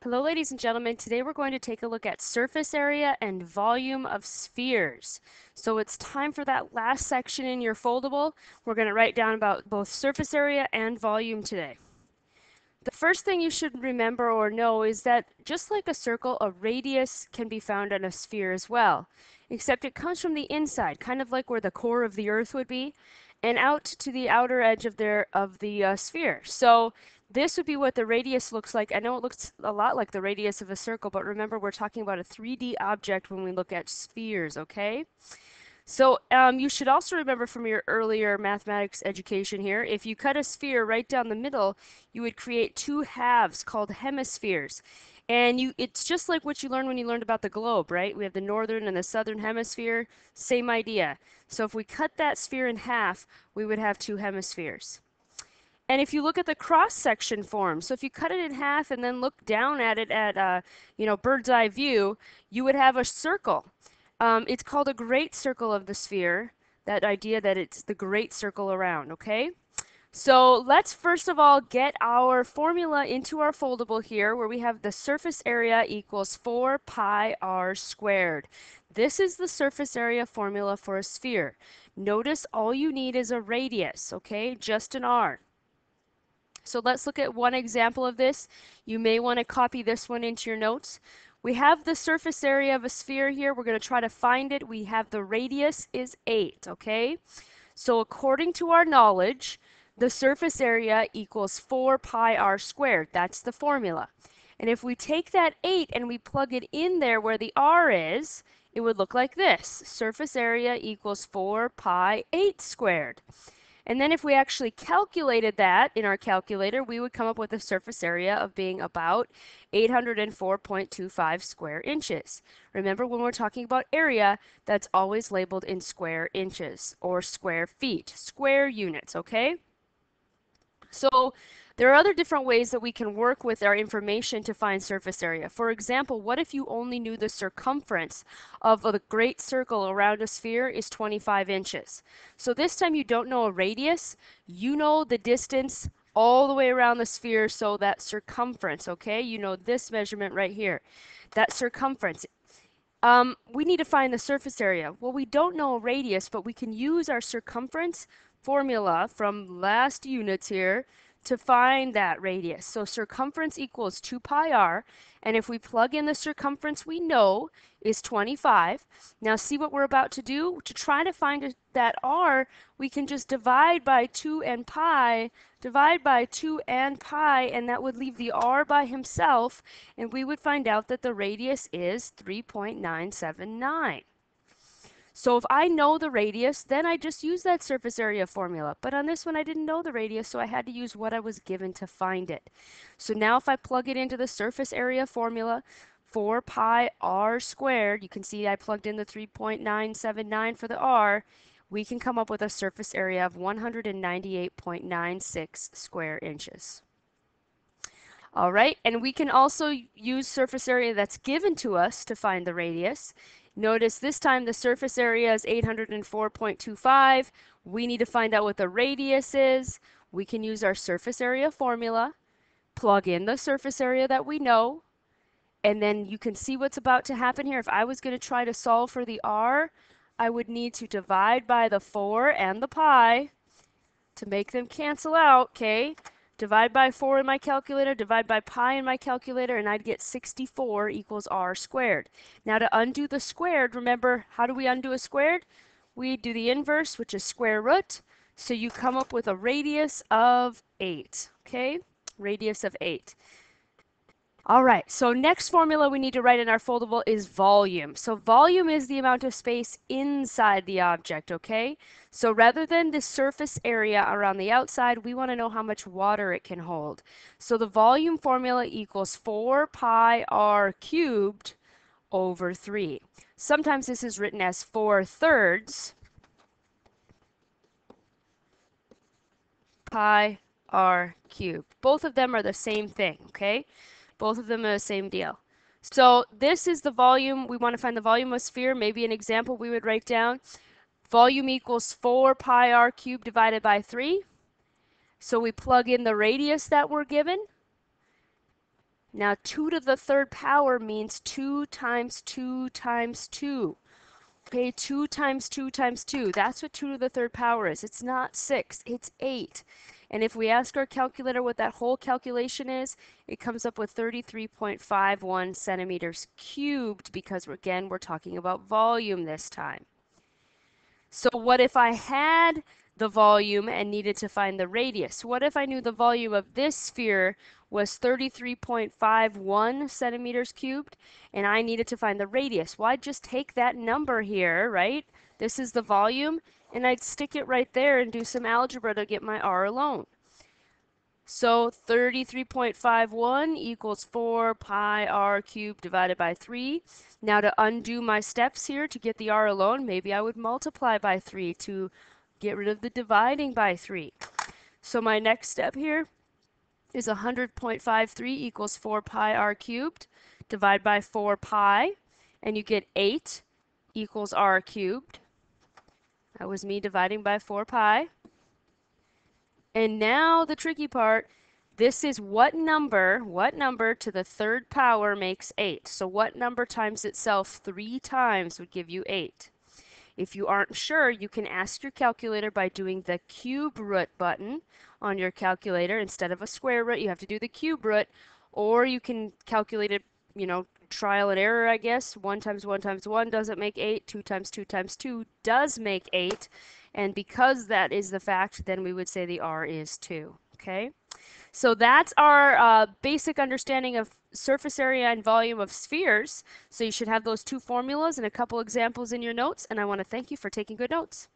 Hello, ladies and gentlemen. Today we're going to take a look at surface area and volume of spheres. So it's time for that last section in your foldable. We're going to write down about both surface area and volume today. The first thing you should remember or know is that just like a circle, a radius can be found on a sphere as well, except it comes from the inside, kind of like where the core of the Earth would be, and out to the outer edge of the sphere. So this would be what the radius looks like. I know it looks a lot like the radius of a circle, but remember we're talking about a 3D object when we look at spheres, okay? So you should also remember from your earlier mathematics education here, if you cut a sphere right down the middle, you would create two halves called hemispheres. And it's just like what you learned when you learned about the globe, right? We have the northern and the southern hemisphere, same idea. So if we cut that sphere in half, we would have two hemispheres. And if you look at the cross-section form, so if you cut it in half and then look down at it at bird's eye view, you would have a circle. It's called a great circle of the sphere, that idea that it's the great circle around, okay? So let's first of all get our formula into our foldable here where we have the surface area equals 4 pi r squared. This is the surface area formula for a sphere. Notice all you need is a radius, okay? Just an r. So let's look at one example of this. You may want to copy this one into your notes. We have the surface area of a sphere here. We're going to try to find it. We have the radius is 8, okay? So according to our knowledge, the surface area equals 4 pi r squared. That's the formula. And if we take that 8 and we plug it in there where the r is, it would look like this. Surface area equals 4 pi 8 squared. And then if we actually calculated that in our calculator, we would come up with a surface area of being about 804.25 square inches. Remember, when we're talking about area, that's always labeled in square inches or square feet, square units, okay? So there are other different ways that we can work with our information to find surface area. For example, what if you only knew the circumference of a great circle around a sphere is 25 inches? So this time you don't know a radius, you know the distance all the way around the sphere, so that circumference, okay? You know this measurement right here, that circumference. We need to find the surface area. Well, we don't know a radius, but we can use our circumference formula from last units here to find that radius. So circumference equals 2 pi r, and if we plug in the circumference we know is 25. Now see what we're about to do? To try to find that r, we can just divide by 2 and pi, and that would leave the r by himself, and we would find out that the radius is 3.979. So if I know the radius, then I just use that surface area formula. But on this one, I didn't know the radius, so I had to use what I was given to find it. So now if I plug it into the surface area formula, 4 pi r squared, you can see I plugged in the 3.979 for the r, we can come up with a surface area of 198.96 square inches. All right, and we can also use surface area that's given to us to find the radius. Notice this time the surface area is 804.25. We need to find out what the radius is. We can use our surface area formula, plug in the surface area that we know, and then you can see what's about to happen here. If I was going to try to solve for the r, I would need to divide by the 4 and the pi to make them cancel out, okay? Divide by 4 in my calculator, divide by pi in my calculator, and I'd get 64 equals r squared. Now to undo the squared, remember, how do we undo a squared? We do the inverse, which is square root. So you come up with a radius of 8, okay? Radius of 8. All right, so next formula we need to write in our foldable is volume. So volume is the amount of space inside the object, okay? So rather than the surface area around the outside, we want to know how much water it can hold. So the volume formula equals 4 pi r cubed over 3. Sometimes this is written as 4/3 pi r cubed. Both of them are the same thing, okay? Both of them are the same deal. So this is the volume. We want to find the volume of a sphere. Maybe an example we would write down. Volume equals 4 pi r cubed divided by 3. So we plug in the radius that we're given. Now 2 to the third power means 2 times 2 times 2. Okay, 2 times 2 times 2. That's what 2 to the third power is. It's not 6, it's 8. And if we ask our calculator what that whole calculation is, it comes up with 33.51 centimeters cubed because, again, we're talking about volume this time. So what if I had the volume and needed to find the radius? What if I knew the volume of this sphere was 33.51 centimeters cubed and I needed to find the radius? Well, I'd just take that number here, right? This is the volume, and I'd stick it right there and do some algebra to get my r alone. So 33.51 equals 4 pi r cubed divided by 3. Now to undo my steps here to get the r alone, maybe I would multiply by 3 to get rid of the dividing by 3. So my next step here is 100.53 equals 4 pi r cubed. Divide by 4 pi, and you get 8 equals r cubed. That was me dividing by 4 pi. And now the tricky part, this is what number to the third power makes 8. So what number times itself 3 times would give you 8? If you aren't sure, you can ask your calculator by doing the cube root button on your calculator. Instead of a square root, you have to do the cube root, or you can calculate it, trial and error, I guess. 1 times 1 times 1 doesn't make 8. 2 times 2 times 2 does make 8. And because that is the fact, then we would say the r is 2. Okay? So that's our basic understanding of surface area and volume of spheres. So you should have those two formulas and a couple examples in your notes, and I want to thank you for taking good notes.